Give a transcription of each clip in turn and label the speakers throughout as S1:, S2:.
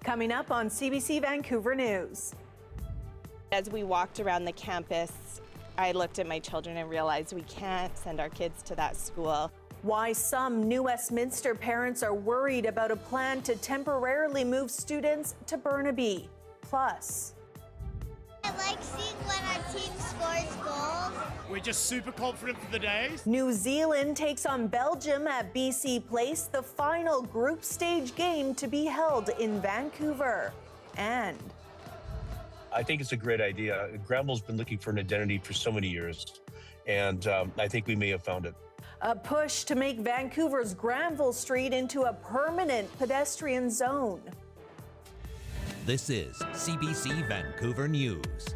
S1: Coming up on CBC Vancouver News.
S2: As we walked around the campus, I looked at my children and realized we can't send our kids to that school.
S1: Why some New Westminster parents are worried about a plan to temporarily move students to Burnaby. Plus,
S3: I like seeing when our team scores goals.
S4: We're just super confident for the day.
S1: New Zealand takes on Belgium at BC Place, the final group stage game to be held in Vancouver. And
S5: I think it's a great idea. Granville's been looking for an identity for so many years, and I think we may have found it.
S1: A push to make Vancouver's Granville Street into a permanent pedestrian zone.
S6: This is CBC Vancouver News.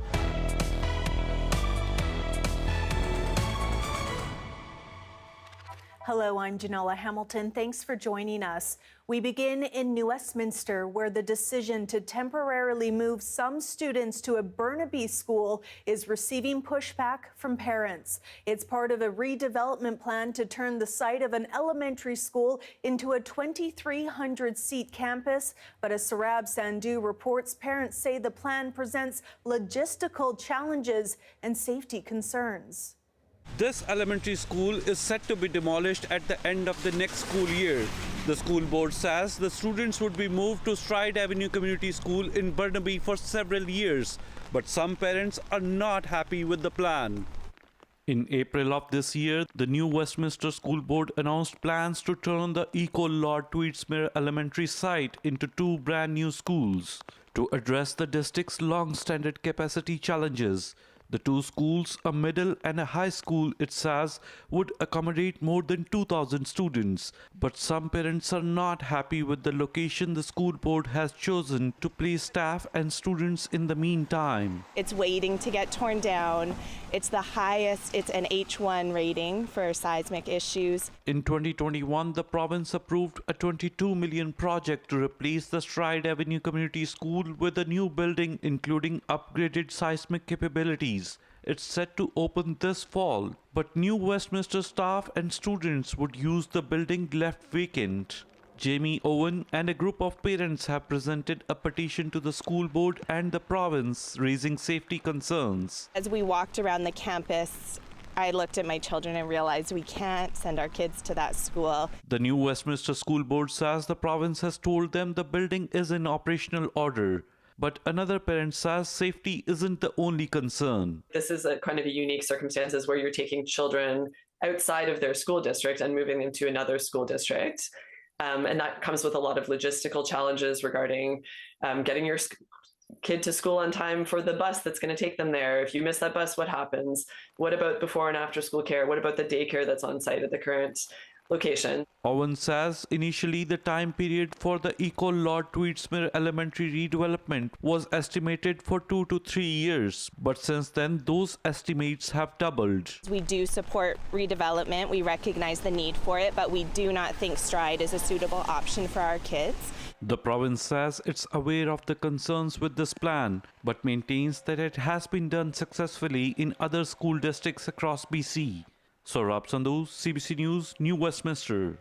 S1: Hello, I'm Janella Hamilton. Thanks for joining us. We begin in New Westminster, where the decision to temporarily move some students to a Burnaby school is receiving pushback from parents. It's part of a redevelopment plan to turn the site of an elementary school into a 2,300-seat campus. But as Sarab Sandhu reports, parents say the plan presents logistical challenges and safety concerns.
S7: This elementary school is set to be demolished at the end of the next school year. The school board says the students would be moved to Stride Avenue Community School in Burnaby for several years, but some parents are not happy with the plan. In April of this year, the New Westminster School Board announced plans to turn the Eco-Lord Tweedsmuir Elementary site into two brand new schools. To address the district's long-standing capacity challenges, the two schools, a middle and a high school, it says, would accommodate more than 2,000 students. But some parents are not happy with the location the school board has chosen to place staff and students in the meantime.
S2: It's waiting to get torn down. It's the highest, it's an H1 rating for seismic issues.
S7: In 2021, the province approved a $22 million project to replace the Stride Avenue Community School with a new building including upgraded seismic capabilities. It's set to open this fall, but New Westminster staff and students would use the building left vacant. Jamie Owen and a group of parents have presented a petition to the school board and the province, raising safety concerns.
S2: As we walked around the campus, I looked at my children and realized we can't send our kids to that school.
S7: The New Westminster School Board says the province has told them the building is in operational order. But another parent says safety isn't the only concern.
S8: This is a kind of a unique circumstances where you're taking children outside of their school district and moving them to another school district. And that comes with a lot of logistical challenges regarding getting your kid to school on time for the bus that's going to take them there. If you miss that bus, what happens? What about before and after school care? What about the daycare that's on site at the current location?
S7: Owen says initially the time period for the Eco-Lord Tweedsmuir Elementary redevelopment was estimated for 2 to 3 years, but since then those estimates have doubled.
S2: We do support redevelopment. We recognize the need for it, but we do not think Stride is a suitable option for our kids.
S7: The province says it's aware of the concerns with this plan, but maintains that it has been done successfully in other school districts across BC. Sarab Sandhu, CBC News, New Westminster.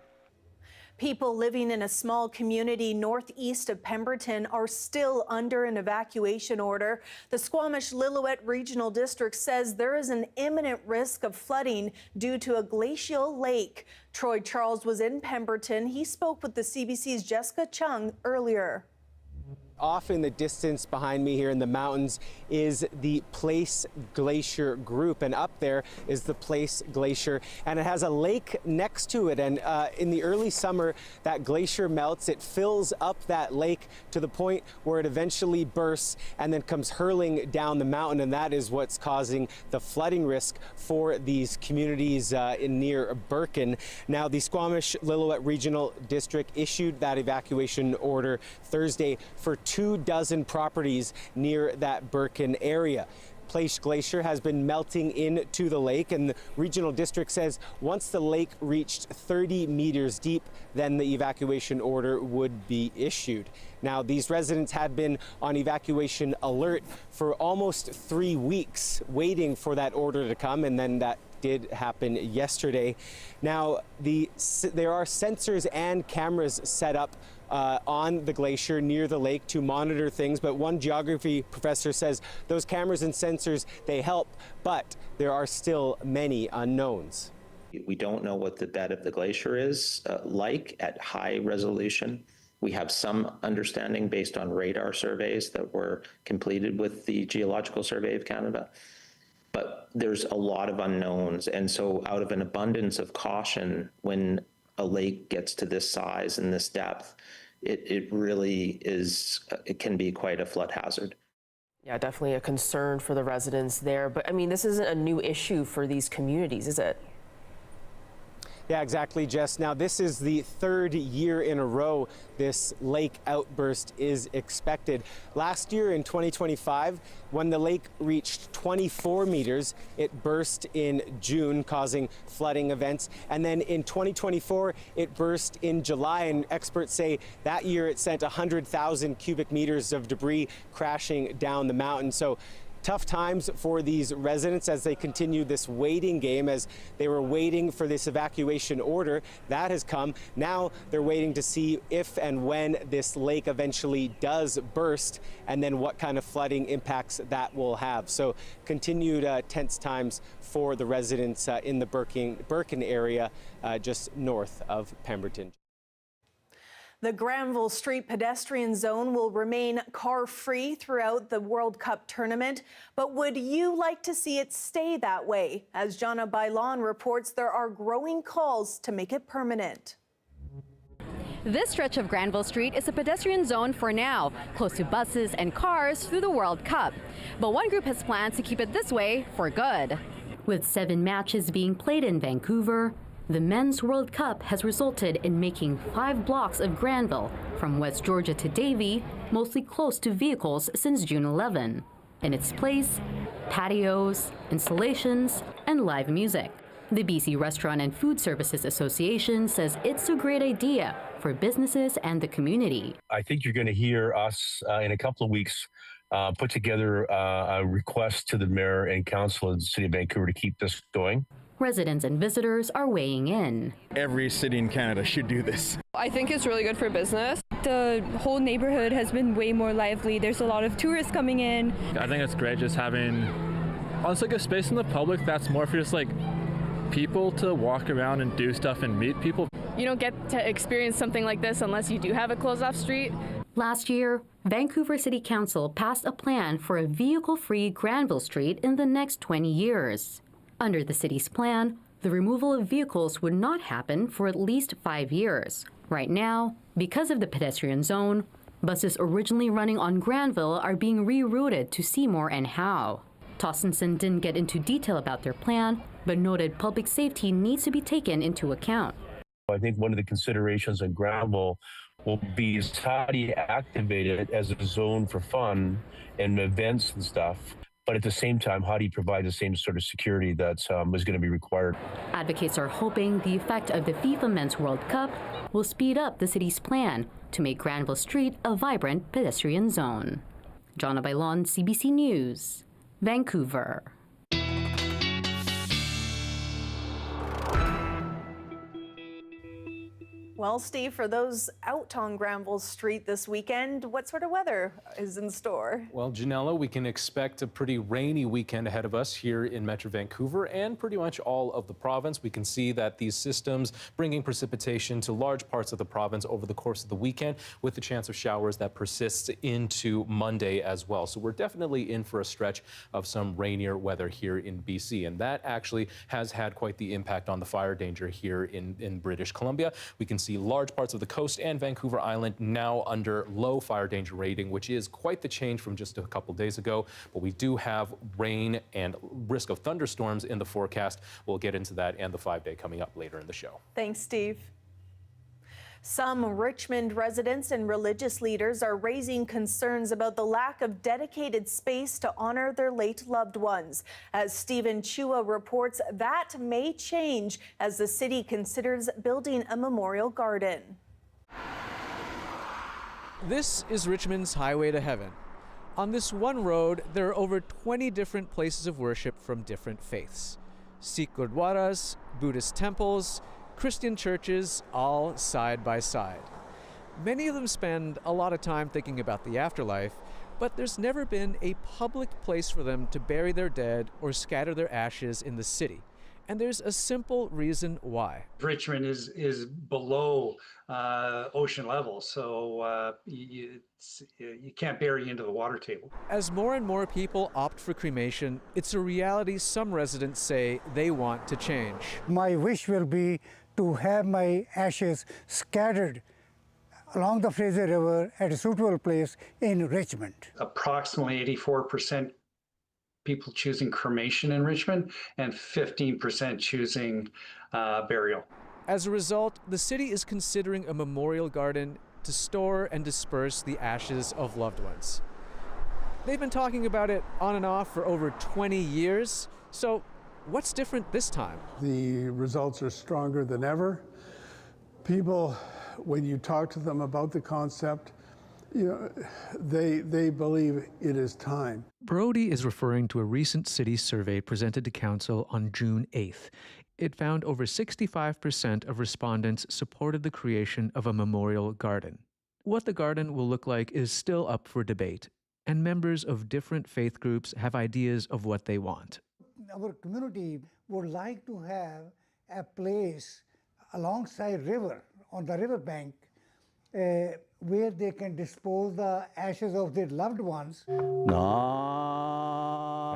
S1: People living in a small community northeast of Pemberton are still under an evacuation order. The Squamish-Lillooet Regional District says there is an imminent risk of flooding due to a glacial lake. Troy Charles was in Pemberton. He spoke with the CBC's Jessica Chung earlier.
S9: Off in the distance behind me here in the mountains is the Place Glacier Group, and up there is the Place Glacier, and it has a lake next to it. And in the early summer, that glacier melts, it fills up that lake to the point where it eventually bursts and then comes hurling down the mountain, and that is what's causing the flooding risk for these communities in near Birkin. Now, the Squamish-Lillooet Regional District issued that evacuation order Thursday for 24 properties near that Birkin area. Place Glacier has been melting into the lake, and the regional district says once the lake reached 30 meters deep, then the evacuation order would be issued. Now, these residents had been on evacuation alert for almost 3 weeks, waiting for that order to come, and then that did happen yesterday. Now, there are sensors and cameras set up on the glacier near the lake to monitor things, but one geography professor says those cameras and sensors, they help, but there are still many unknowns.
S10: We don't know what the bed of the glacier is like at high resolution. We have some understanding based on radar surveys that were completed with the Geological Survey of Canada, but there's a lot of unknowns. And so out of an abundance of caution, when a lake gets to this size and this depth, it really is, it can be quite a flood hazard.
S11: Yeah, definitely a concern for the residents there. But I mean, this isn't a new issue for these communities, is it?
S9: Yeah, exactly, Jess. Now, this is the third year in a row this lake outburst is expected. Last year in 2025, when the lake reached 24 meters, it burst in June, causing flooding events. And then in 2024, it burst in July, and experts say that year it sent 100,000 cubic meters of debris crashing down the mountain. So tough times for these residents as they continue this waiting game, as they were waiting for this evacuation order. That has come. Now they're waiting to see if and when this lake eventually does burst, and then what kind of flooding impacts that will have. So continued tense times for the residents in the Birkin area just north of Pemberton.
S1: The Granville Street pedestrian zone will remain car-free throughout the World Cup tournament, but would you like to see it stay that way? As Janella Hamilton reports, there are growing calls to make it permanent.
S12: This stretch of Granville Street is a pedestrian zone for now, close to buses and cars through the World Cup. But one group has plans to keep it this way for good. With 7 matches being played in Vancouver, the Men's World Cup has resulted in making 5 blocks of Granville, from West Georgia to Davie, mostly closed to vehicles since June 11. In its place, patios, installations, and live music. The BC Restaurant and Food Services Association says it's a great idea for businesses and the community.
S5: I think you're going to hear us in a couple of weeks put together a request to the mayor and council of the city of Vancouver to keep this going.
S12: Residents and visitors are weighing in.
S13: Every city in Canada should do this.
S14: I think it's really good for business. The whole neighborhood has been way more lively. There's a lot of tourists coming in.
S15: I think it's great just having, honestly, like a space in the public that's more for just like people to walk around and do stuff and meet people.
S14: You don't get to experience something like this unless you do have a closed-off street.
S12: Last year, Vancouver City Council passed a plan for a vehicle-free Granville Street in the next 20 years. Under the city's plan, the removal of vehicles would not happen for at least 5 years. Right now, because of the pedestrian zone, buses originally running on Granville are being rerouted to Seymour and Howe. Tossinson didn't get into detail about their plan, but noted public safety needs to be taken into account.
S5: I think one of the considerations in Granville will be is how do you activate it as a zone for fun and events and stuff. But at the same time, how do you provide the same sort of security that is going to be required? Advocates
S12: are hoping the effect of the FIFA Men's World Cup will speed up the city's plan to make Granville Street a vibrant pedestrian zone. Janella Hamilton, CBC News, Vancouver.
S1: Well, Steve, for those out on Granville Street this weekend, what sort of weather is in store?
S16: Well, Janella, we can expect a pretty rainy weekend ahead of us here in Metro Vancouver and pretty much all of the province. We can see that these systems bringing precipitation to large parts of the province over the course of the weekend, with the chance of showers that persists into Monday as well. So we're definitely in for a stretch of some rainier weather here in BC, and that actually has had quite the impact on the fire danger here in British Columbia. We can see large parts of the coast and Vancouver Island now under low fire danger rating, which is quite the change from just a couple days ago. But we do have rain and risk of thunderstorms in the forecast. We'll get into that and the 5-day coming up later in the show.
S1: Thanks, Steve. Some Richmond residents and religious leaders are raising concerns about the lack of dedicated space to honor their late loved ones. As Stephen Chua reports, that may change as the city considers building a memorial garden.
S17: This is Richmond's highway to heaven. On this one road, there are over 20 different places of worship from different faiths. Sikh gurdwaras, Buddhist temples, Christian churches, all side by side. Many of them spend a lot of time thinking about the afterlife, but there's never been a public place for them to bury their dead or scatter their ashes in the city. And there's a simple reason why.
S18: Richmond is below ocean level, so you can't bury into the water table.
S17: As more and more people opt for cremation, it's a reality some residents say they want to change.
S19: My wish will be to have my ashes scattered along the Fraser River at a suitable place in Richmond.
S18: Approximately 84% people choosing cremation in Richmond and 15% choosing burial.
S17: As a result, the city is considering a memorial garden to store and disperse the ashes of loved ones. They've been talking about it on and off for over 20 years. So what's different this time?
S20: The results are stronger than ever. People, when you talk to them about the concept, they believe it is time.
S17: Brody is referring to a recent city survey presented to council on June 8th. It found over 65% of respondents supported the creation of a memorial garden. What the garden will look like is still up for debate, and members of different faith groups have ideas of what they want.
S19: Our community would like to have a place alongside river, on the riverbank, where they can dispose the ashes of their loved ones.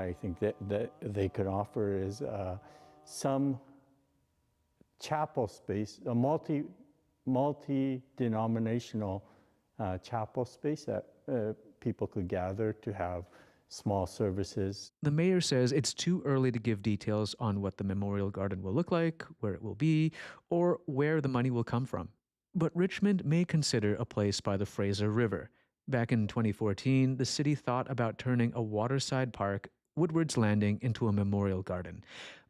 S21: I think that they could offer is some chapel space, a multi-denominational chapel space that people could gather to have small services.
S17: The mayor says it's too early to give details on what the memorial garden will look like, where it will be, or where the money will come from. But Richmond may consider a place by the Fraser River. Back in 2014, the city thought about turning a waterside park, Woodward's Landing, into a memorial garden.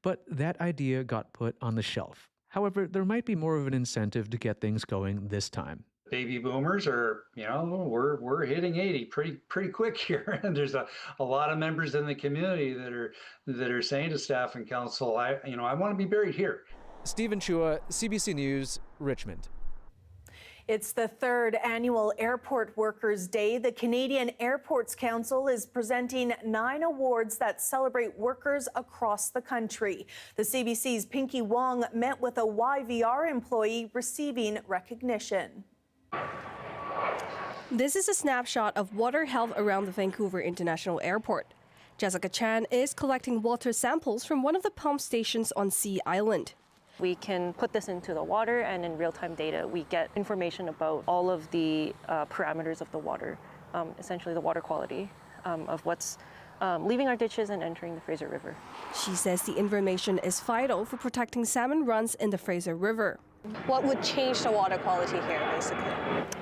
S17: But that idea got put on the shelf. However, there might be more of an incentive to get things going this time.
S18: Baby boomers are, we're hitting 80 pretty quick here, and there's a lot of members in the community that are saying to staff and council, I want to be buried here.
S17: Stephen Chua, CBC News, Richmond.
S1: It's the third annual Airport Workers' Day. The Canadian Airports Council is presenting 9 awards that celebrate workers across the country. The CBC's Pinky Wong met with a YVR employee receiving recognition.
S22: This is a snapshot of water health around the Vancouver International Airport. Jessica Chan is collecting water samples from one of the pump stations on Sea Island.
S23: We can put this into the water, and in real-time data, we get information about all of the parameters of the water, essentially the water quality of what's leaving our ditches and entering the Fraser River.
S22: She says the information is vital for protecting salmon runs in the Fraser River.
S23: What would change the water quality here, basically?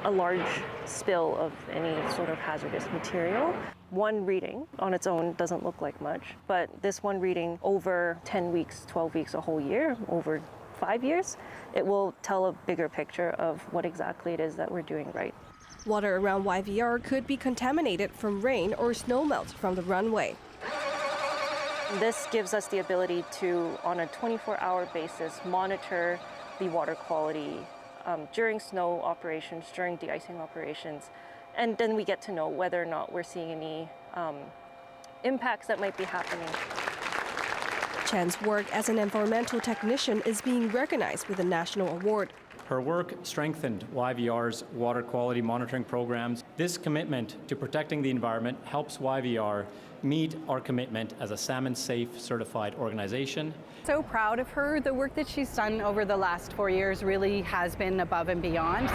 S23: A large spill of any sort of hazardous material. One reading on its own doesn't look like much, but this one reading over 10 weeks, 12 weeks, a whole year, over 5 years, it will tell a bigger picture of what exactly it is that we're doing right.
S22: Water around YVR could be contaminated from rain or snowmelt from the runway.
S23: This gives us the ability to, on a 24-hour basis, monitor the water quality during snow operations, during de-icing operations, and then we get to know whether or not we're seeing any impacts that might be happening.
S22: Chan's work as an environmental technician is being recognized with a national award.
S24: Her work strengthened YVR's water quality monitoring programs. This commitment to protecting the environment helps YVR meet our commitment as a salmon safe certified organization.
S25: So proud of her. The work that she's done over the last 4 years really has been above and beyond.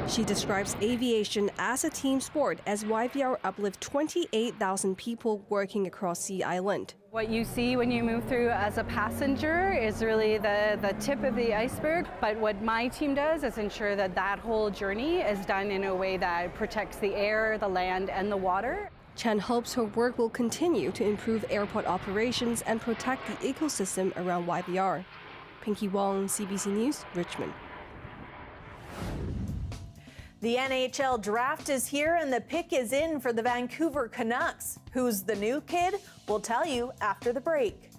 S22: She describes aviation as a team sport as YVR uplift 28,000 people working across Sea Island.
S25: What you see when you move through as a passenger is really the tip of the iceberg, but what my team does is ensure that that whole journey is done in a way that protects the air, the land, and the water.
S22: Chan hopes her work will continue to improve airport operations and protect the ecosystem around YVR. Pinky Wong, CBC News, Richmond.
S1: The NHL draft is here and the pick is in for the Vancouver Canucks. Who's the new kid? We'll tell you after the break.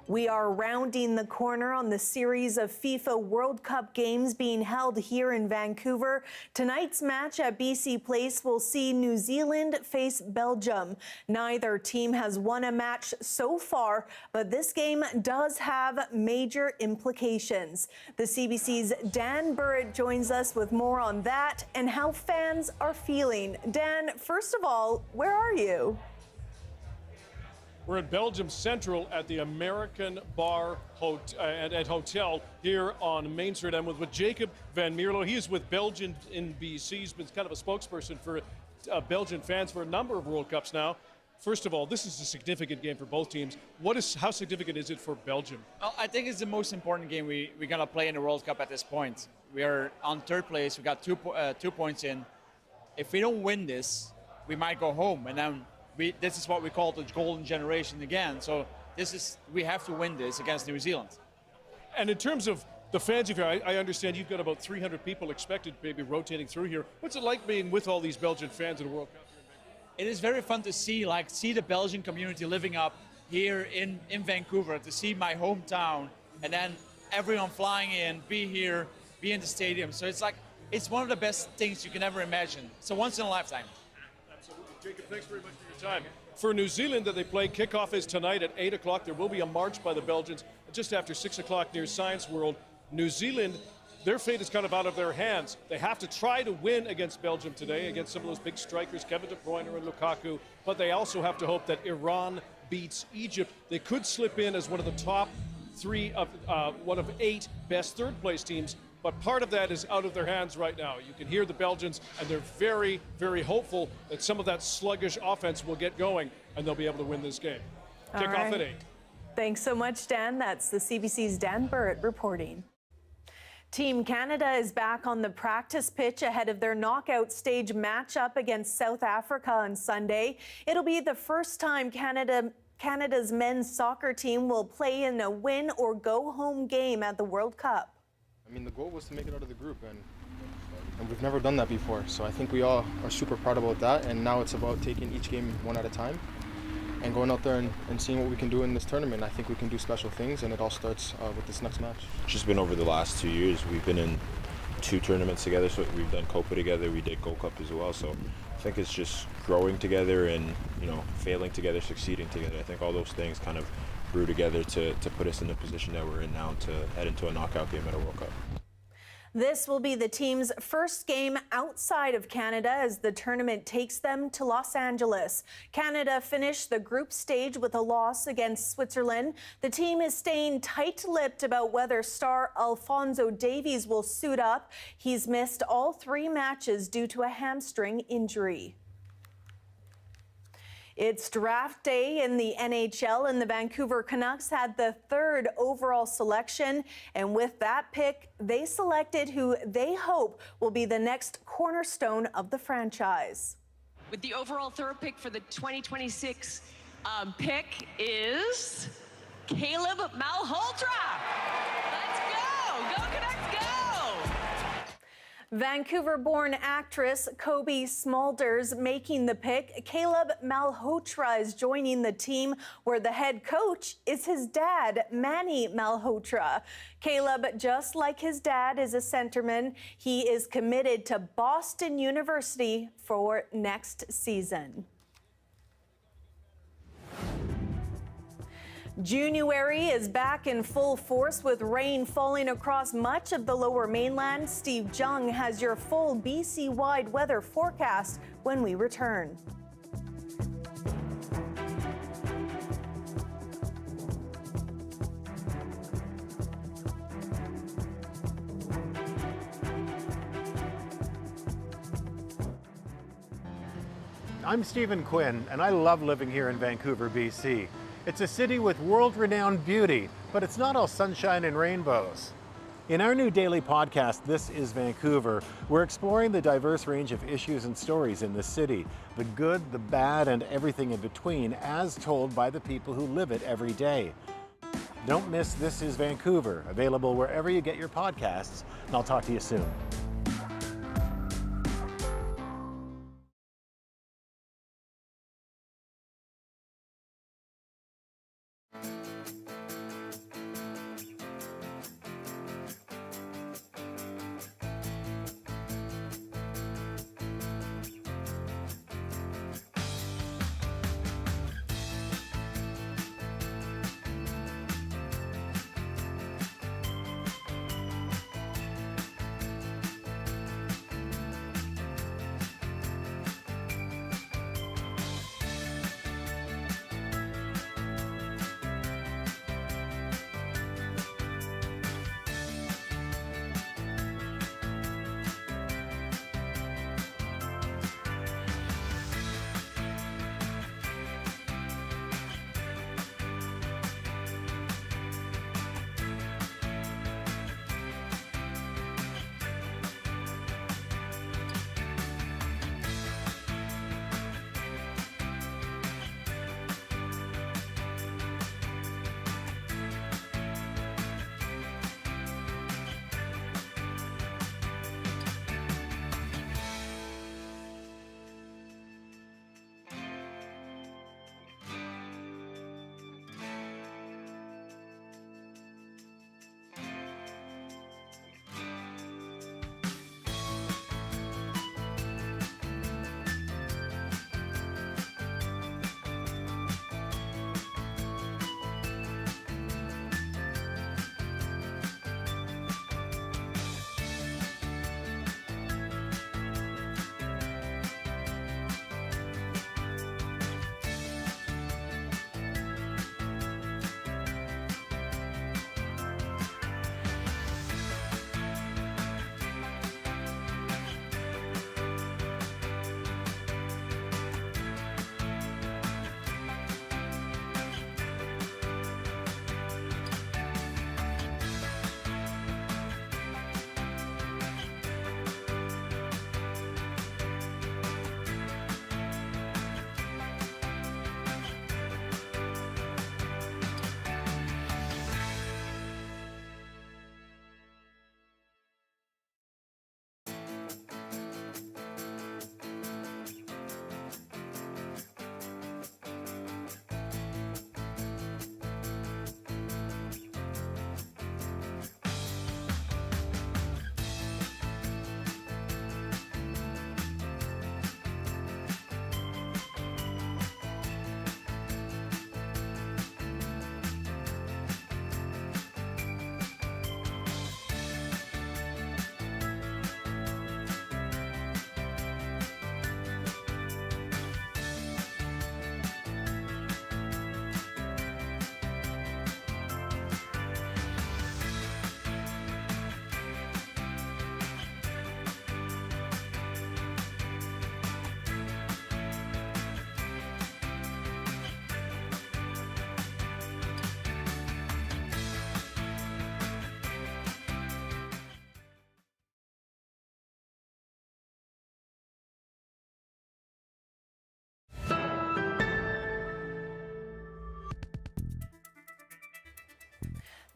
S1: We are rounding the corner on the series of FIFA World Cup games being held here in Vancouver. Tonight's match at BC Place will see New Zealand face Belgium. Neither team has won a match so far, but this game does have major implications. The CBC's Dan Burritt joins us with more on that and how fans are feeling. Dan, first of all, where are you?
S2: We're in Belgium Central at the American Bar and Hotel here on Main Street. I'm with Jacob Van Mierlo. He is with Belgium in BC. He's been kind of a spokesperson for Belgian fans for a number of World Cups now. First of all, this is a significant game for both teams. How significant is it for Belgium?
S3: Well, I think it's the most important game we're going to play in the World Cup at this point. We are on third place. We got 2 points in. If we don't win this, we might go home, and then this is what we call the golden generation again. So we have to win this against New Zealand.
S2: And in terms of the fans here, I understand you've got about 300 people expected maybe rotating through here. What's it like being with all these Belgian fans at the World Cup?
S3: It is very fun to see the Belgian community living up here in Vancouver, to see my hometown, and then everyone flying in, be here, be in the stadium. So it's one of the best things you can ever imagine. It's a once in a lifetime.
S2: Absolutely. Jacob, thanks very much for your time. for New Zealand that they play. Kickoff is tonight at 8 o'clock. There will be a march by the Belgians just after 6 o'clock near Science World. New Zealand, their fate is kind of out of their hands. They have to try to win against Belgium today, against some of those big strikers, Kevin De Bruyne and Lukaku, but they also have to hope that Iran beats Egypt. They could slip in as one of the top three of one of 8 best third-place teams, but part of that is out of their hands right now. You can hear the Belgians, and they're very, very hopeful that some of that sluggish offense will get going, and they'll be able to win this game. Kickoff at 8.
S1: Thanks so much, Dan. That's the CBC's Dan Burrett reporting. Team Canada is back on the practice pitch ahead of their knockout stage matchup against South Africa on Sunday. It'll be the first time Canada's men's soccer team will play in a win or go home game at the World Cup.
S4: I mean, the goal was to make it out of the group, and we've never done that before. So I think we all are super proud about that, and now it's about taking each game one at a time and going out there and seeing what we can do in this tournament. I think we can do special things, and it all starts with this next match.
S6: It's just been over the last 2 years. We've been in 2 tournaments together, so we've done Copa together, we did Gold Cup as well. So I think it's just growing together and, failing together, succeeding together. I think all those things kind of grew together to put us in the position that we're in now to head into a knockout game at a World Cup.
S1: This will be the team's first game outside of Canada as the tournament takes them to Los Angeles. Canada finished the group stage with a loss against Switzerland. The team is staying tight-lipped about whether star Alphonso Davies will suit up. He's missed all 3 matches due to a hamstring injury. It's draft day in the NHL, and the Vancouver Canucks had the 3rd overall selection. And with that pick, they selected who they hope will be the next cornerstone of the franchise.
S7: With the overall 3rd pick for the 2026 pick is Caleb Malhotra. Let's go! Go Canucks, go!
S1: Vancouver-born actress Kobe Smulders making the pick. Caleb Malhotra is joining the team where the head coach is his dad, Manny Malhotra. Caleb, just like his dad, is a centerman. He is committed to Boston University for next season. January is back in full force with rain falling across much of the lower mainland. Steve Jung has your full BC-wide weather forecast when we return.
S8: I'm Stephen Quinn, and I love living here in Vancouver, BC. It's a city with world-renowned beauty, but it's not all sunshine and rainbows. In our new daily podcast, This is Vancouver, we're exploring the diverse range of issues and stories in the city, the good, the bad, and everything in between, as told by the people who live it every day. Don't miss This is Vancouver, available wherever you get your podcasts, and I'll talk to you soon.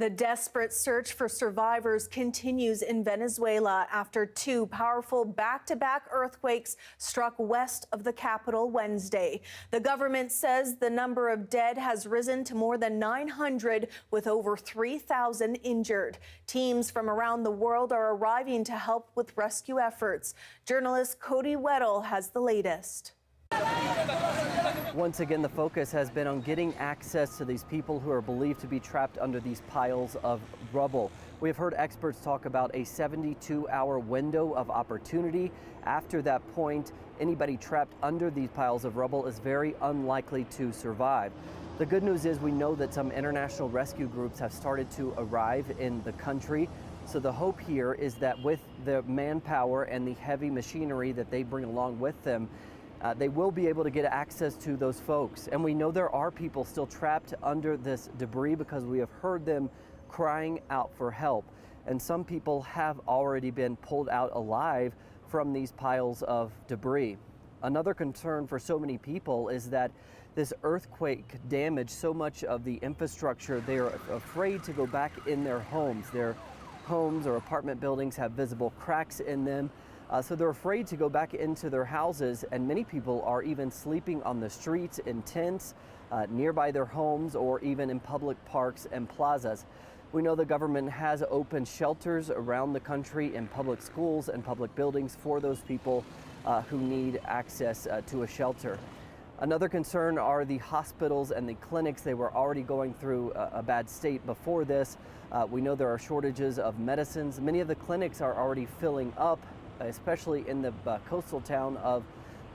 S1: The desperate search for survivors continues in Venezuela after two powerful back-to-back earthquakes struck west of the capital Wednesday. The government says the number of dead has risen to more than 900, with over 3,000 injured. Teams from around the world are arriving to help with rescue efforts. Journalist Cody Weddle has the latest.
S9: Once again, the focus has been on getting access to these people who are believed to be trapped under these piles of rubble. We have heard experts talk about a 72-hour window of opportunity. After that point, anybody trapped under these piles of rubble is very unlikely to survive. The good news is we know that some international rescue groups have started to arrive in the country. So the hope here is that with the manpower and the heavy machinery that they bring along with them, they will be able to get access to those folks. And we know there are people still trapped under this debris because we have heard them crying out for help. And some people have already been pulled out alive from these piles of debris. Another concern for so many people is that this earthquake damaged so much of the infrastructure. They are afraid to go back in their homes. Their homes or apartment buildings have visible cracks in them. So they're afraid to go back into their houses, and many people are even sleeping on the streets in tents nearby their homes or even in public parks and plazas. We know the government has opened shelters around the country in public schools and public buildings for those people who need access to a shelter. Another concern are the hospitals and the clinics. They were already going through a bad state before this. We know there are shortages of medicines. Many of the clinics are already filling up, especially in the coastal town of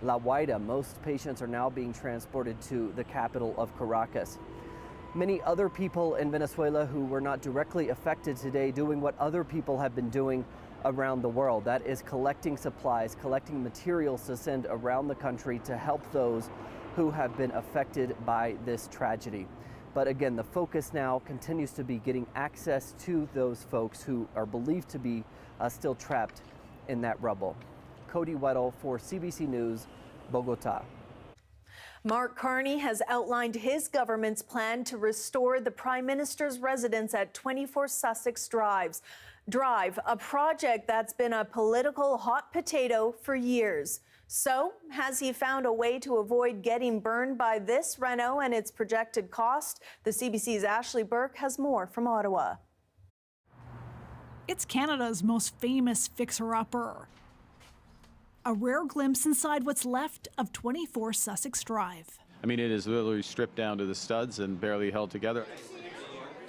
S9: La Guaira. Most patients are now being transported to the capital of Caracas. Many other people in Venezuela who were not directly affected today doing what other people have been doing around the world. That is collecting supplies, collecting materials to send around the country to help those who have been affected by this tragedy. But again, the focus now continues to be getting access to those folks who are believed to be still trapped in that rubble. Cody Weddle for CBC News, Bogota.
S1: Mark Carney has outlined his government's plan to restore the Prime Minister's residence at 24 Sussex Drive, a project that's been a political hot potato for years. So, has he found a way to avoid getting burned by this reno and its projected cost? The CBC's Ashley Burke has more from Ottawa.
S10: It's Canada's most famous fixer-upper. A rare glimpse inside what's left of 24 Sussex Drive.
S11: I mean, it is literally stripped down to the studs and barely held together.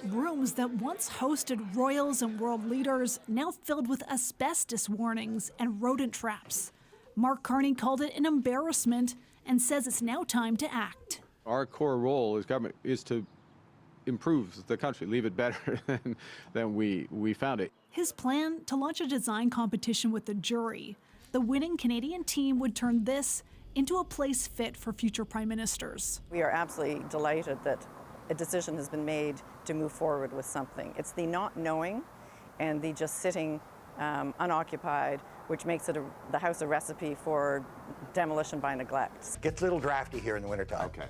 S10: Rooms that once hosted royals and world leaders, now filled with asbestos warnings and rodent traps. Mark Carney called it an embarrassment and says it's now time to act.
S11: Our core role as government is to improve the country, leave it better than we found it.
S10: His plan to launch a design competition with the jury. The winning Canadian team would turn this into a place fit for future prime ministers.
S13: We are absolutely delighted that a decision has been made to move forward with something. It's the not knowing and the just sitting unoccupied, which makes it the house a recipe for demolition by neglect.
S15: Gets a little drafty here in the wintertime. Okay.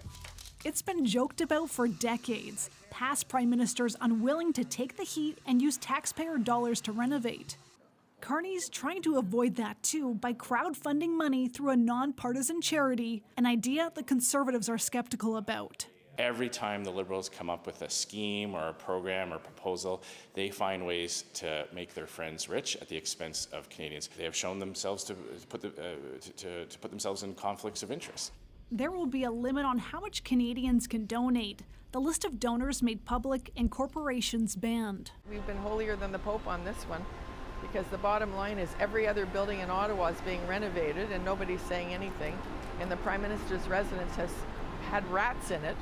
S10: It's been joked about for decades. Past prime ministers unwilling to take the heat and use taxpayer dollars to renovate. Carney's trying to avoid that too by crowdfunding money through a nonpartisan charity, an idea the Conservatives are skeptical about.
S26: Every time the Liberals come up with a scheme or a program or proposal, they find ways to make their friends rich at the expense of Canadians. They have shown themselves to put themselves in conflicts of interest.
S10: There will be a limit on how much Canadians can donate. The list of donors made public and corporations banned.
S27: We've been holier than the Pope on this one, because the bottom line is every other building in Ottawa is being renovated and nobody's saying anything. And the Prime Minister's residence has had rats in it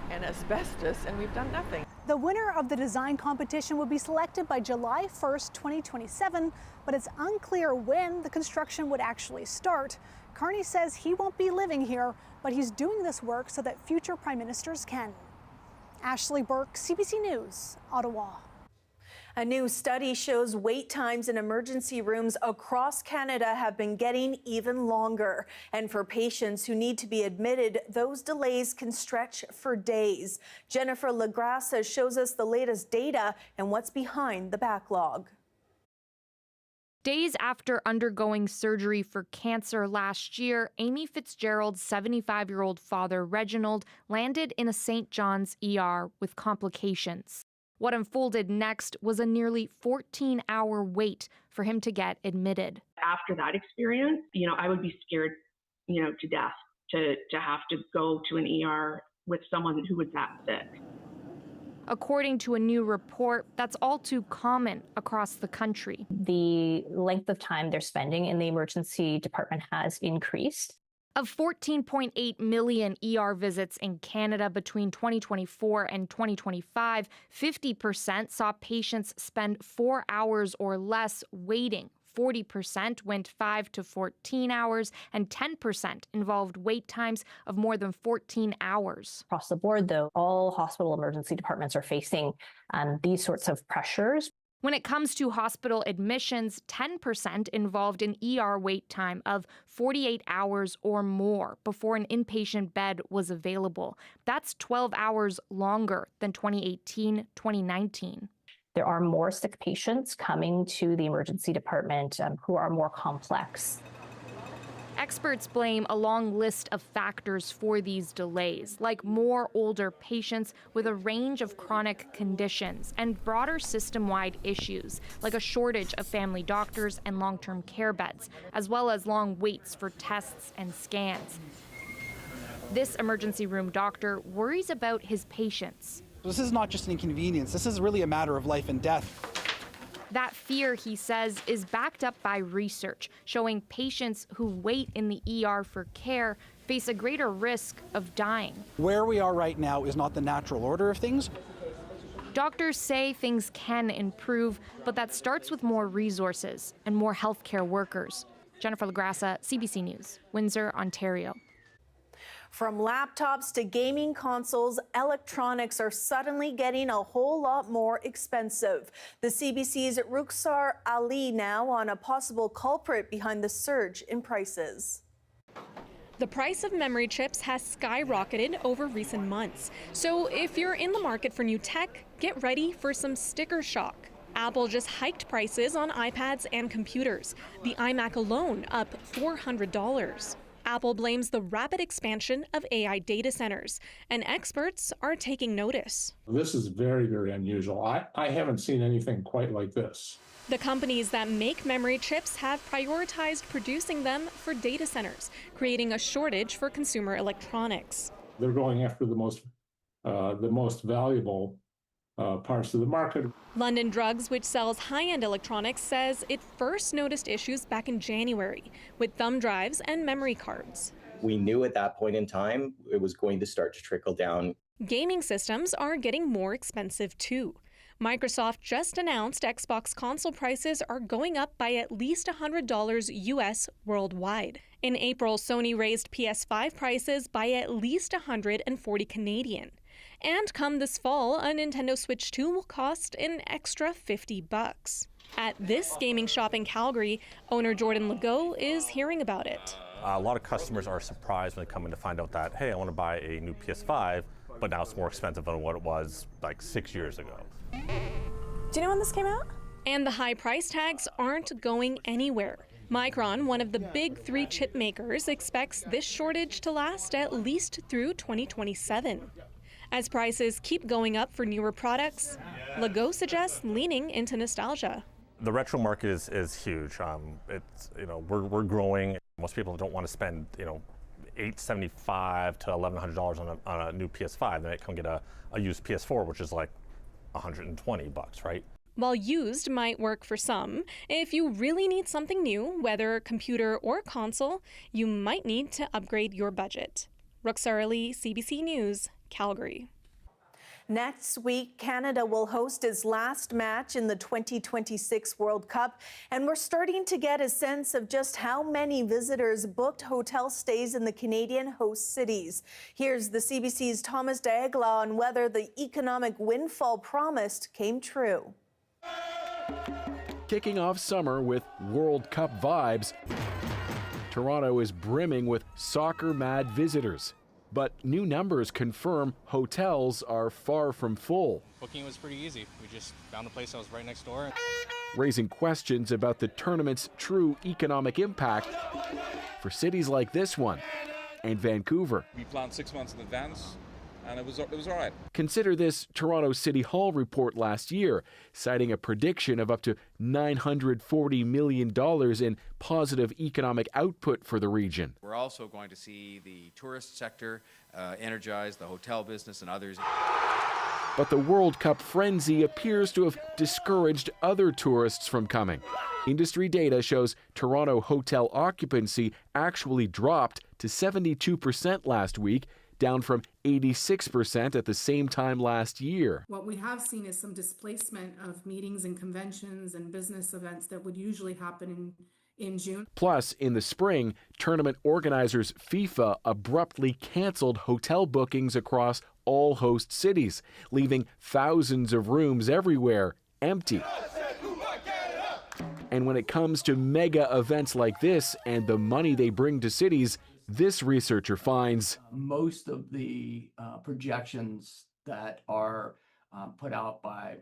S27: and asbestos, and we've done nothing.
S10: The winner of the design competition will be selected by July 1st, 2027, but it's unclear when the construction would actually start. Carney says he won't be living here, but he's doing this work so that future prime ministers can. Ashley Burke, CBC News, Ottawa.
S1: A new study shows wait times in emergency rooms across Canada have been getting even longer. And for patients who need to be admitted, those delays can stretch for days. Jennifer Lagrassa shows us the latest data and what's behind the backlog.
S5: Days after undergoing surgery for cancer last year, Amy Fitzgerald's 75-year-old father, Reginald, landed in a St. John's ER with complications. What unfolded next was a nearly 14-hour wait for him to get admitted.
S12: After that experience, I would be scared, to death to have to go to an ER with someone who was that sick.
S5: According to a new report, that's all too common across the country.
S14: The length of time they're spending in the emergency department has increased.
S5: Of 14.8 million ER visits in Canada between 2024 and 2025, 50% saw patients spend 4 hours or less waiting. 40% went 5 to 14 hours, and 10% involved wait times of more than 14 hours.
S14: Across the board, though, all hospital emergency departments are facing these sorts of pressures.
S5: When it comes to hospital admissions, 10% involved an ER wait time of 48 hours or more before an inpatient bed was available. That's 12 hours longer than 2018-2019.
S14: There are more sick patients coming to the emergency department who are more complex.
S5: Experts blame a long list of factors for these delays, like more older patients with a range of chronic conditions and broader system-wide issues, like a shortage of family doctors and long-term care beds, as well as long waits for tests and scans. This emergency room doctor worries about his patients.
S16: This is not just an inconvenience. This is really a matter of life and death.
S5: That fear, he says, is backed up by research showing patients who wait in the ER for care face a greater risk of dying.
S16: Where we are right now is not the natural order of things.
S5: Doctors say things can improve, but that starts with more resources and more healthcare workers. Jennifer Lagrassa, CBC News, Windsor, Ontario.
S1: From laptops to gaming consoles, electronics are suddenly getting a whole lot more expensive. The CBC's Rukhsar Ali now on a possible culprit behind the surge in prices.
S19: The price of memory chips has skyrocketed over recent months. So if you're in the market for new tech, get ready for some sticker shock. Apple just hiked prices on iPads and computers. The iMac alone up $400. Apple blames the rapid expansion of AI data centers, and experts are taking notice.
S20: This is very, very unusual. I haven't seen anything quite like this.
S19: The companies that make memory chips have prioritized producing them for data centers, creating a shortage for consumer electronics.
S20: They're going after the most valuable parts of the market.
S19: London Drugs, which sells high-end electronics, says it first noticed issues back in January with thumb drives and memory cards.
S21: We knew at that point in time it was going to start to trickle down.
S19: Gaming systems are getting more expensive too. Microsoft just announced Xbox console prices are going up by at least $100 US worldwide. In April, Sony raised PS5 prices by at least $140 Canadian. And come this fall, a Nintendo Switch 2 will cost an extra $50. At this gaming shop in Calgary, owner Jordan Legault is hearing about it.
S28: A lot of customers are surprised when they come in to find out that, hey, I want to buy a new PS5, but now it's more expensive than what it was like 6 years ago.
S19: Do you know when this came out? And the high price tags aren't going anywhere. Micron, one of the big three chip makers, expects this shortage to last at least through 2027. As prices keep going up for newer products, Legault suggests leaning into nostalgia.
S28: The retro market is huge. We're growing. Most people don't want to spend $875 to $1,100 on a new PS5. They might come get a used PS4, which is like $120, right?
S19: While used might work for some, if you really need something new, whether computer or console, you might need to upgrade your budget. Rukhsar Ali, CBC News, Calgary.
S1: Next week, Canada will host its last match in the 2026 World Cup, and we're starting to get a sense of just how many visitors booked hotel stays in the Canadian host cities. Here's the CBC's Thomas Diagla on whether the economic windfall promised came true.
S2: Kicking off summer with World Cup vibes, Toronto is brimming with soccer-mad visitors. But new numbers confirm hotels are far from full,
S3: Booking was pretty easy. We just found a place that was right next door.
S2: raising questions about the tournament's true economic impact for cities like this one and Vancouver.
S17: We planned 6 months in advance, and it was all right.
S2: Consider this Toronto City Hall report last year, citing a prediction of up to $940 million in positive economic output for the region.
S18: We're also going to see the tourist sector energize, the hotel business and others.
S2: But the World Cup frenzy appears to have discouraged other tourists from coming. Industry data shows Toronto hotel occupancy actually dropped to 72% last week, down from 86% at the same time last year.
S22: What we have seen is some displacement of meetings and conventions and business events that would usually happen in June.
S2: Plus, in the spring, tournament organizers FIFA abruptly canceled hotel bookings across all host cities, leaving thousands of rooms everywhere empty. And when it comes to mega events like this and the money they bring to cities, this researcher finds
S23: most of the projections that are put out by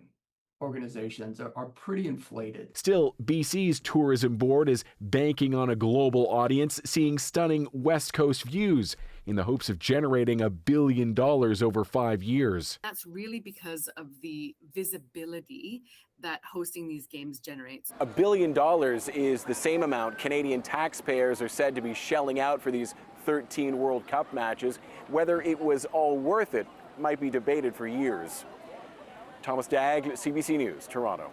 S23: organizations are pretty inflated.
S2: Still, BC's tourism board is banking on a global audience seeing stunning West Coast views in the hopes of generating $1 billion over 5 years.
S24: That's really because of the visibility that hosting these games generates.
S2: $1 billion is the same amount Canadian taxpayers are said to be shelling out for these 13 World Cup matches. Whether it was all worth it might be debated for years. Thomas Dagg, CBC News, Toronto.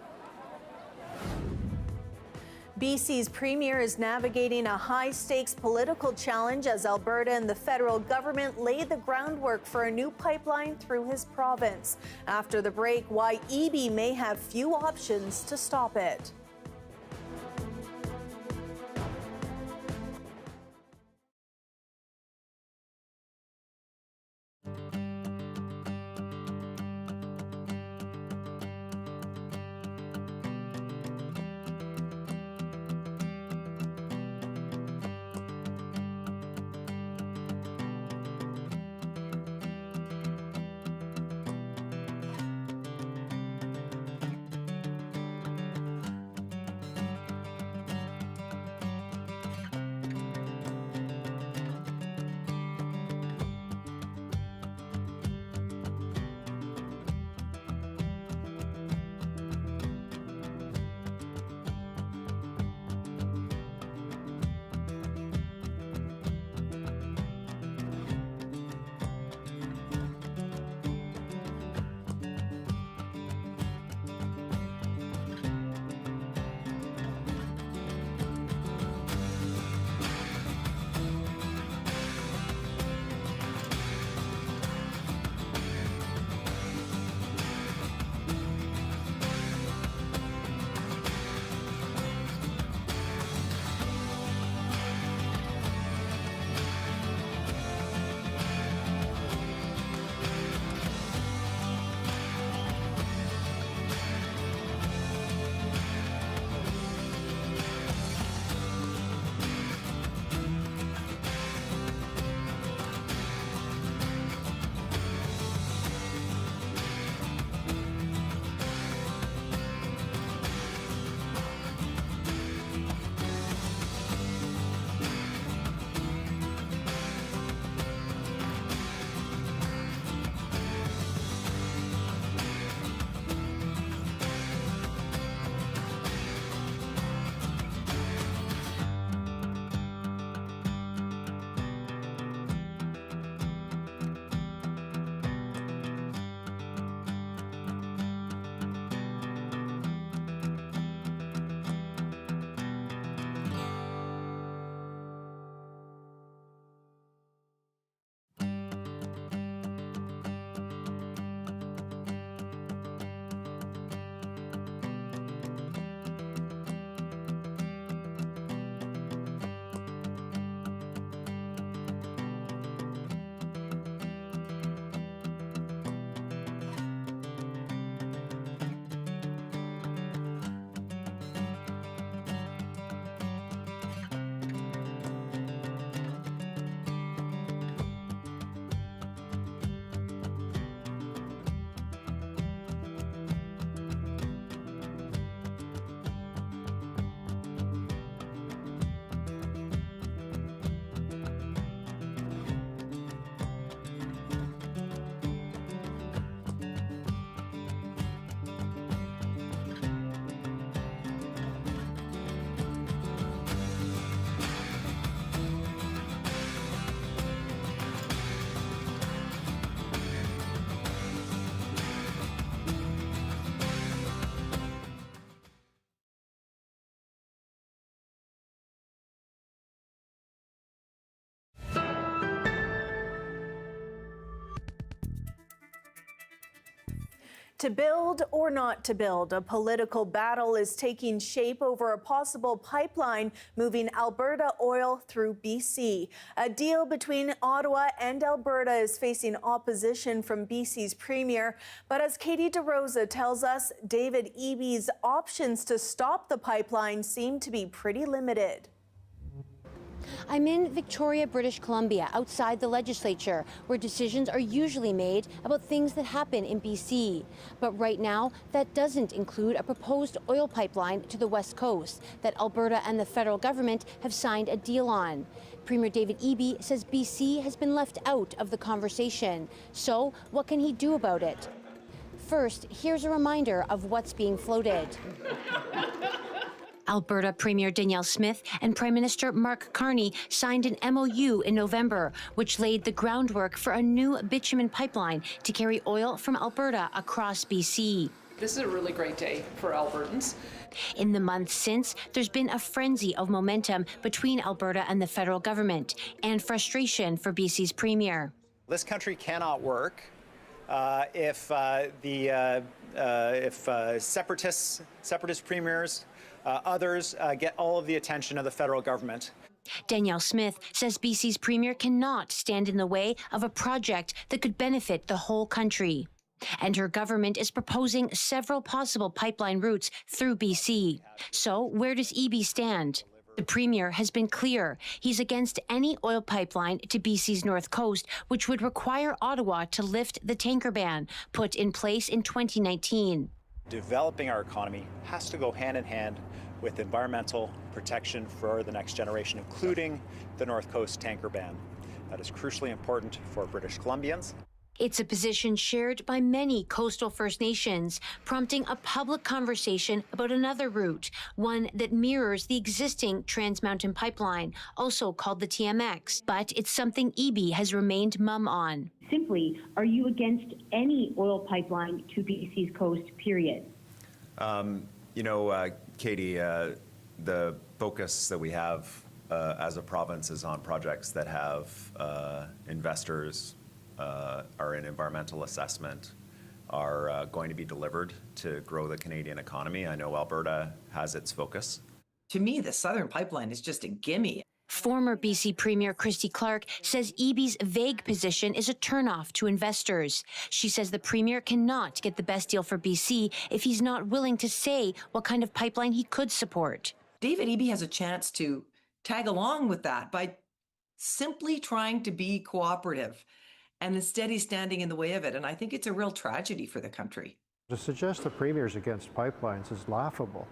S1: BC's premier is navigating a high-stakes political challenge as Alberta and the federal government lay the groundwork for a new pipeline through his province. After the break, why EB may have few options to stop it. To build or not to build, a political battle is taking shape over a possible pipeline moving Alberta oil through BC. A deal between Ottawa and Alberta is facing opposition from BC's premier. But as Katie DeRosa tells us, David Eby's options to stop the pipeline seem to be pretty limited.
S4: I'm in Victoria, British Columbia, outside the legislature, where decisions are usually made about things that happen in BC. But right now, that doesn't include a proposed oil pipeline to the West Coast that Alberta and the federal government have signed a deal on. Premier David Eby says BC has been left out of the conversation. So what can he do about it? First, here's a reminder of what's being floated. Alberta Premier Danielle Smith and Prime Minister Mark Carney signed an MOU in November, which laid the groundwork for a new bitumen pipeline to carry oil from Alberta across BC.
S6: This is a really great day for Albertans.
S4: In the months since, there's been a frenzy of momentum between Alberta and the federal government and frustration for BC's premier.
S7: This country cannot work if separatist premiers, others get all of the attention of the federal government.
S4: Danielle Smith says BC's premier cannot stand in the way of a project that could benefit the whole country. And her government is proposing several possible pipeline routes through BC. So where does Eby stand? The premier has been clear. He's against any oil pipeline to BC's north coast, which would require Ottawa to lift the tanker ban put in place in 2019.
S7: Developing our economy has to go hand in hand with environmental protection for the next generation, including the North Coast tanker ban. That is crucially important for British Columbians.
S4: It's a position shared by many coastal First Nations, prompting a public conversation about another route, one that mirrors the existing Trans Mountain Pipeline, also called the TMX. But it's something Eby has remained mum on.
S8: Simply, are you against any oil pipeline to BC's coast, period?
S9: Katie, the focus that we have as a province is on projects that have investors, are in environmental assessment, are going to be delivered to grow the Canadian economy. I know Alberta has its focus.
S11: To me, the Southern Pipeline is just a gimme.
S4: Former BC Premier Christy Clark says Eby's vague position is a turnoff to investors. She says the Premier cannot get the best deal for BC if he's not willing to say what kind of pipeline he could support.
S11: David Eby has a chance to tag along with that by simply trying to be cooperative, and instead he's standing in the way of it. And I think it's a real tragedy for the country.
S13: To suggest the Premier's against pipelines is laughable.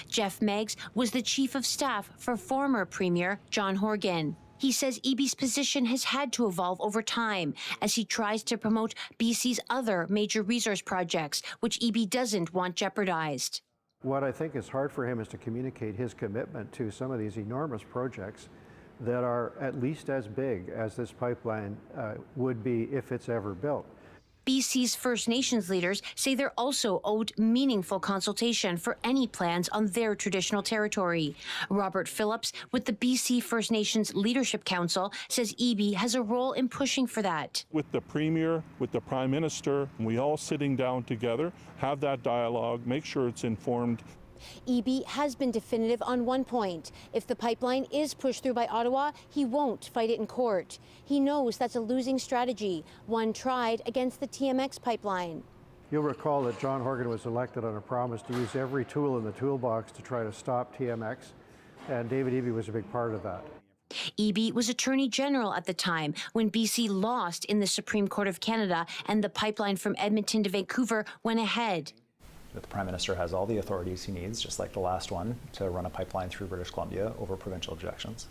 S4: Jeff Meggs was the chief of staff for former Premier John Horgan. He says Eby's position has had to evolve over time as he tries to promote BC's other major resource projects, which Eby doesn't want jeopardized.
S13: What I think is hard for him is to communicate his commitment to some of these enormous projects that are at least as big as this pipeline would be if it's ever built.
S4: BC's First Nations leaders say they're also owed meaningful consultation for any plans on their traditional territory. Robert Phillips with the BC First Nations Leadership Council says Eby has a role in pushing for that.
S25: With the Premier, with the Prime Minister, we all sitting down together, have that dialogue, make sure it's informed.
S4: Eby has been definitive on one point. If the pipeline is pushed through by Ottawa, he won't fight it in court. He knows that's a losing strategy, one tried against the TMX pipeline.
S13: You'll recall that John Horgan was elected on a promise to use every tool in the toolbox to try to stop TMX, and David Eby was a big part of that.
S4: Eby was Attorney General at the time when BC lost in the Supreme Court of Canada and the pipeline from Edmonton to Vancouver went ahead.
S29: The Prime Minister has all the authorities he needs, just like the last one, to run a pipeline through British Columbia over provincial objections.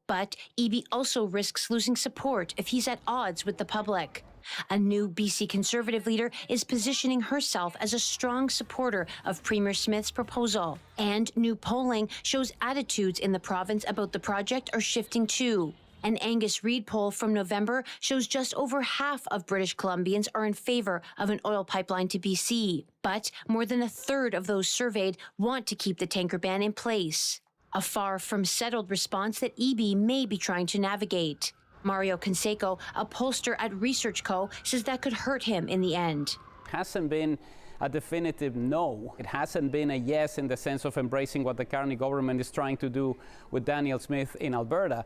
S4: But Eby also risks losing support if he's at odds with the public. A new BC Conservative leader is positioning herself as a strong supporter of Premier Smith's proposal. And new polling shows attitudes in the province about the project are shifting too. An Angus Reid poll from November shows just over half of British Columbians are in favor of an oil pipeline to BC. But more than a third of those surveyed want to keep the tanker ban in place. A far from settled response that Eby may be trying to navigate. Mario Canseco, a pollster at Research Co., says that could hurt him in the end.
S30: Hasn't been
S5: a definitive no. It hasn't been a yes in the sense of embracing what the Carney government is trying to do with Daniel Smith in Alberta.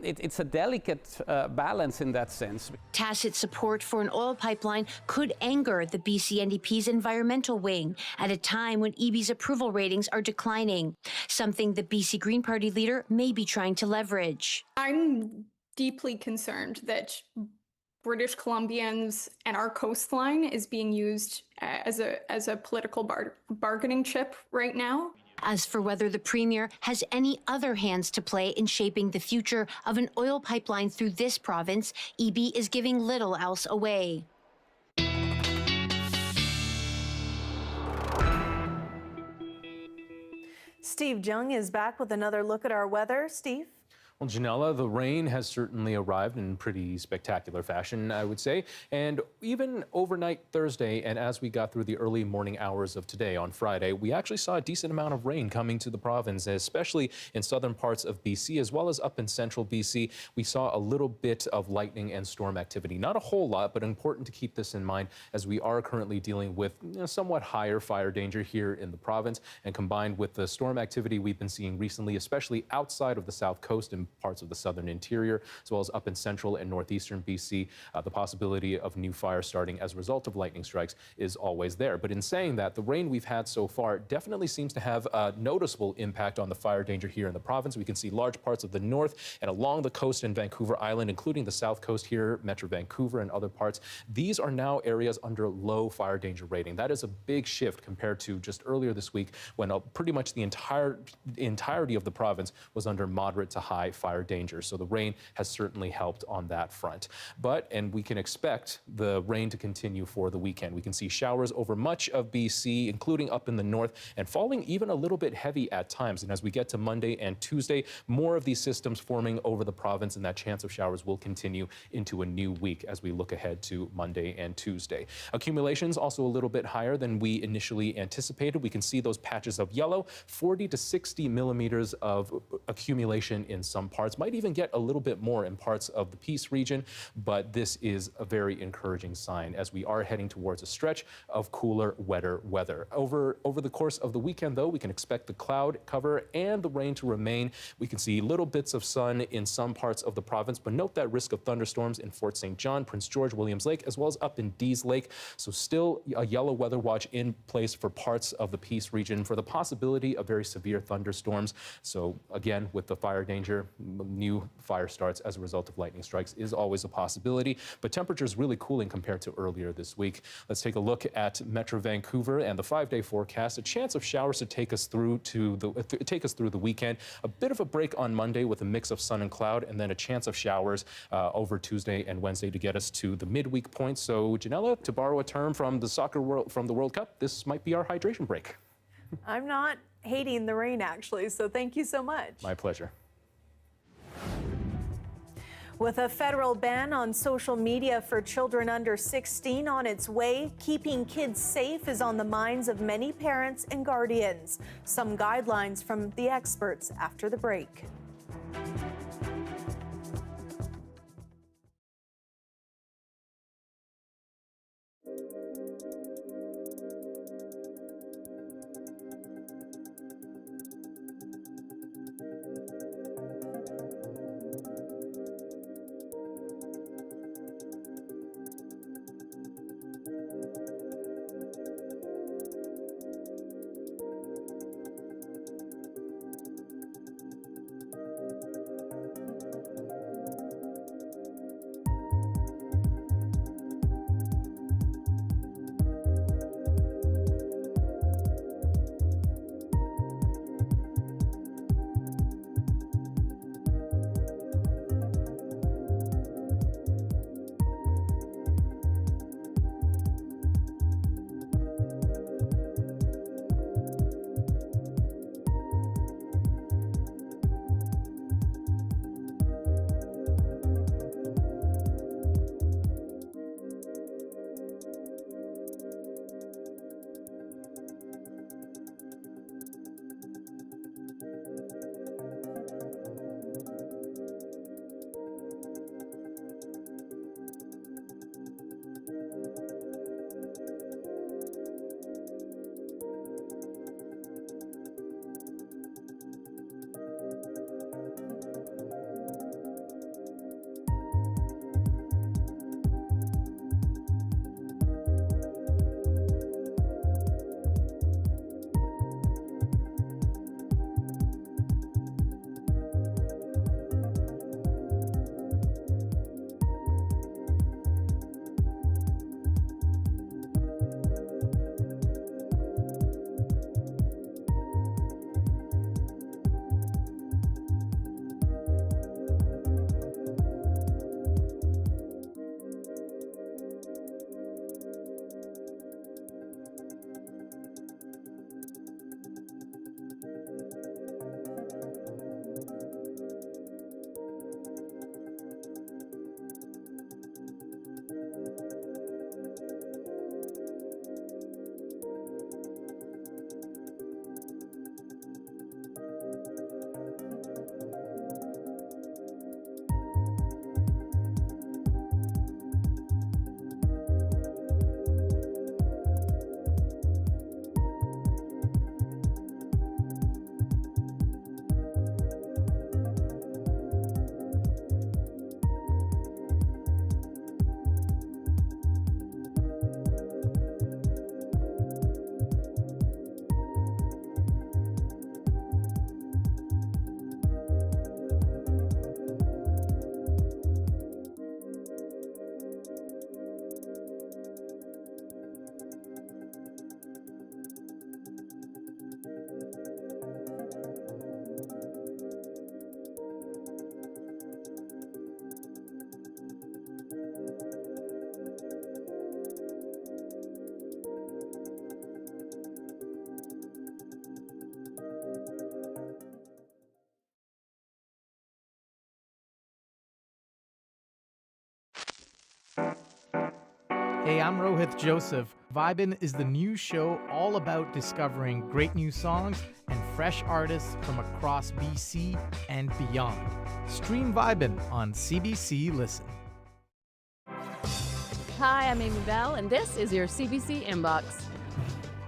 S5: It's a delicate balance in that sense.
S4: Tacit support for an oil pipeline could anger the BC NDP's environmental wing at a time when EB's approval ratings are declining, something the BC Green Party leader may be trying to leverage.
S10: I'm deeply concerned that British Columbians and our coastline is being used as a political bargaining chip right now.
S4: As for whether the Premier has any other hands to play in shaping the future of an oil pipeline through this province, EB is giving little else away.
S1: Steve Jung is back with another look at our weather. Steve?
S12: Well, Janella, the rain has certainly arrived in pretty spectacular fashion, I would say. And even overnight Thursday, and as we got through the early morning hours of today on Friday, we actually saw a decent amount of rain coming to the province, especially in southern parts of BC, as well as up in central BC. We saw a little bit of lightning and storm activity. Not a whole lot, but important to keep this in mind as we are currently dealing with somewhat higher fire danger here in the province. And combined with the storm activity we've been seeing recently, especially outside of the south coast and parts of the southern interior, as well as up in central and northeastern BC, the possibility of new fires starting as a result of lightning strikes is always there. But in saying that, the rain we've had so far definitely seems to have a noticeable impact on the fire danger here in the province. We can see large parts of the north and along the coast in Vancouver Island, including the south coast here, Metro Vancouver and other parts. These are now areas under low fire danger rating. That is a big shift compared to just earlier this week when pretty much the entirety of the province was under moderate to high fire danger. So the rain has certainly helped on that front. And we can expect the rain to continue for the weekend. We can see showers over much of BC, including up in the north, and falling even a little bit heavy at times. And as we get to Monday and Tuesday, more of these systems forming over the province, and that chance of showers will continue into a new week as we look ahead to Monday and Tuesday. Accumulations also a little bit higher than we initially anticipated. We can see those patches of yellow, 40 to 60 millimeters of accumulation in some parts. Might even get a little bit more in parts of the Peace region, but this is a very encouraging sign as we are heading towards a stretch of cooler, wetter weather. Over the course of the weekend, though, we can expect the cloud cover and the rain to remain. We can see little bits of sun in some parts of the province, but note that risk of thunderstorms in Fort St. John, Prince George, Williams Lake, as well as up in Dease Lake. So still a yellow weather watch in place for parts of the Peace region for the possibility of very severe thunderstorms. So again, with the fire danger, new fire starts as a result of lightning strikes is always a possibility, but temperatures really cooling compared to earlier this week. Let's take a look at Metro Vancouver and the 5-day forecast. A chance of showers to take us through the weekend. A bit of a break on Monday with a mix of sun and cloud, and then a chance of showers over Tuesday and Wednesday to get us to the midweek point. So, Janella, to borrow a term from the World Cup, this might be our hydration break.
S1: I'm not hating the rain, actually, so thank you so much.
S12: My pleasure.
S1: With a federal ban on social media for children under 16 on its way, keeping kids safe is on the minds of many parents and guardians. Some guidelines from the experts after the break.
S14: Hey, I'm Rohith Joseph. Vibin' is the new show all about discovering great new songs and fresh artists from across BC and beyond. Stream Vibin' on CBC Listen.
S15: Hi, I'm Amy Bell, and this is your CBC Inbox.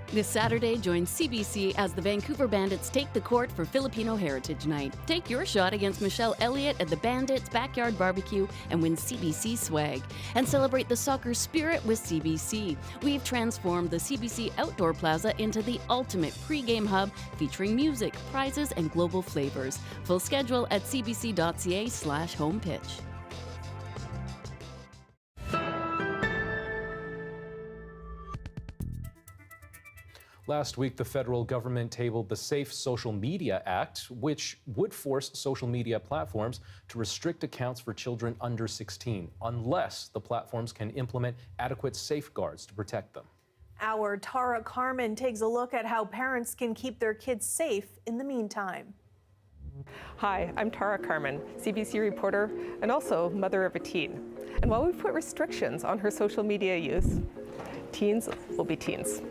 S15: This Saturday, join CBC as the Vancouver Bandits take the court for Filipino Heritage Night. Take your shot against Michelle Elliott at the Bandits Backyard Barbecue and win CBC swag. And celebrate the soccer spirit with CBC. We've transformed the CBC Outdoor Plaza into the ultimate pre-game hub featuring music, prizes, and global flavors. Full schedule at cbc.ca/homepitch.
S12: Last week, the federal government tabled the Safe Social Media Act, which would force social media platforms to restrict accounts for children under 16, unless the platforms can implement adequate safeguards to protect them.
S1: Our Tara Carmen takes a look at how parents can keep their kids safe in the meantime.
S16: Hi, I'm Tara Carmen, CBC reporter and also mother of a teen. And while we've put restrictions on her social media use, teens will be teens.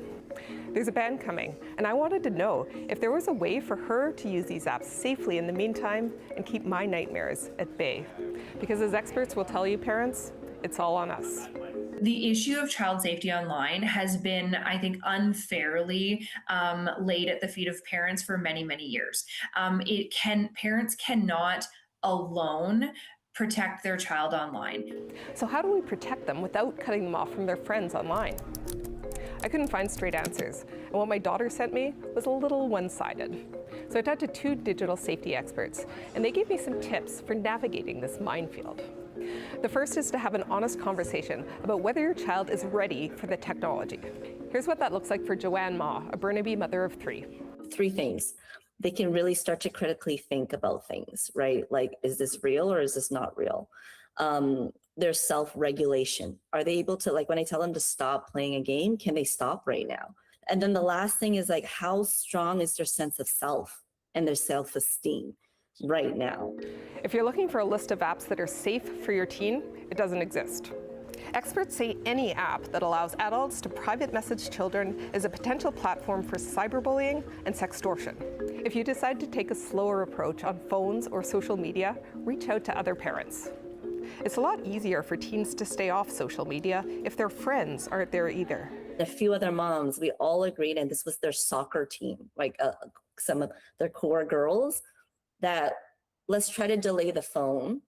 S16: There's a ban coming, and I wanted to know if there was a way for her to use these apps safely in the meantime and keep my nightmares at bay. Because as experts will tell you, parents, it's all on us.
S19: The issue of child safety online has been, I think, unfairly laid at the feet of parents for many, many years. Parents cannot alone protect their child online.
S16: So how do we protect them without cutting them off from their friends online? I couldn't find straight answers, and what my daughter sent me was a little one-sided. So I talked to two digital safety experts, and they gave me some tips for navigating this minefield. The first is to have an honest conversation about whether your child is ready for the technology. Here's what that looks like for Joanne Ma, a Burnaby mother of three.
S20: Three things. They can really start to critically think about things, right? Like, is this real or is this not real? Their self-regulation. Are they able to, like, when I tell them to stop playing a game, can they stop right now? And then the last thing is, like, how strong is their sense of self and their self-esteem right now?
S16: If you're looking for a list of apps that are safe for your teen, it doesn't exist. Experts say any app that allows adults to private message children is a potential platform for cyberbullying and sextortion. If you decide to take a slower approach on phones or social media, reach out to other parents. It's a lot easier for teens to stay off social media if their friends aren't there either.
S20: A few other moms, we all agreed, and this was their soccer team, like some of their core girls, that let's try to delay the phone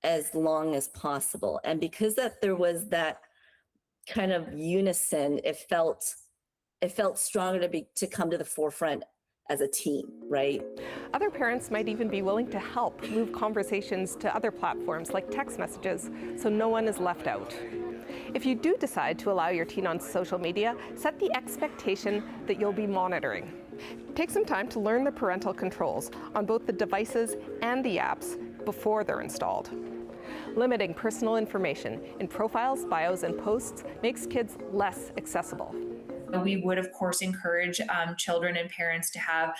S20: as long as possible. And because that there was that kind of unison, it felt stronger to come to the forefront as a team, right?
S16: Other parents might even be willing to help move conversations to other platforms like text messages so no one is left out. If you do decide to allow your teen on social media, set the expectation that you'll be monitoring. Take some time to learn the parental controls on both the devices and the apps before they're installed. Limiting personal information in profiles, bios, and posts makes kids less accessible.
S19: We would, of course, encourage children and parents to have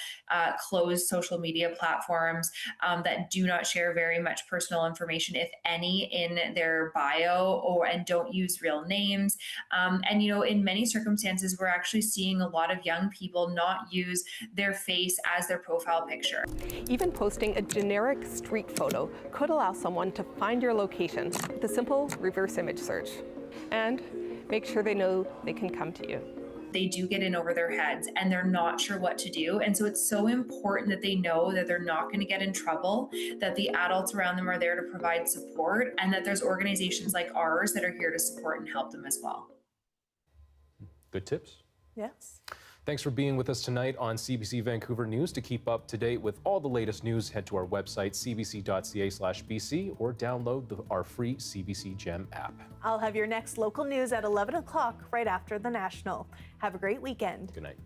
S19: closed social media platforms that do not share very much personal information, if any, in their bio and don't use real names. And, you know, in many circumstances, we're actually seeing a lot of young people not use their face as their profile picture.
S16: Even posting a generic street photo could allow someone to find your location with a simple reverse image search. And make sure they know they can come to you.
S19: They do get in over their heads and they're not sure what to do. And so it's so important that they know that they're not going to get in trouble, that the adults around them are there to provide support, and that there's organizations like ours that are here to support and help them as well.
S12: Good tips.
S1: Yes.
S12: Thanks for being with us tonight on CBC Vancouver News. To keep up to date with all the latest news, head to our website, cbc.ca/bc, or download our free CBC Gem app.
S1: I'll have your next local news at 11 o'clock right after the National. Have a great weekend.
S12: Good night.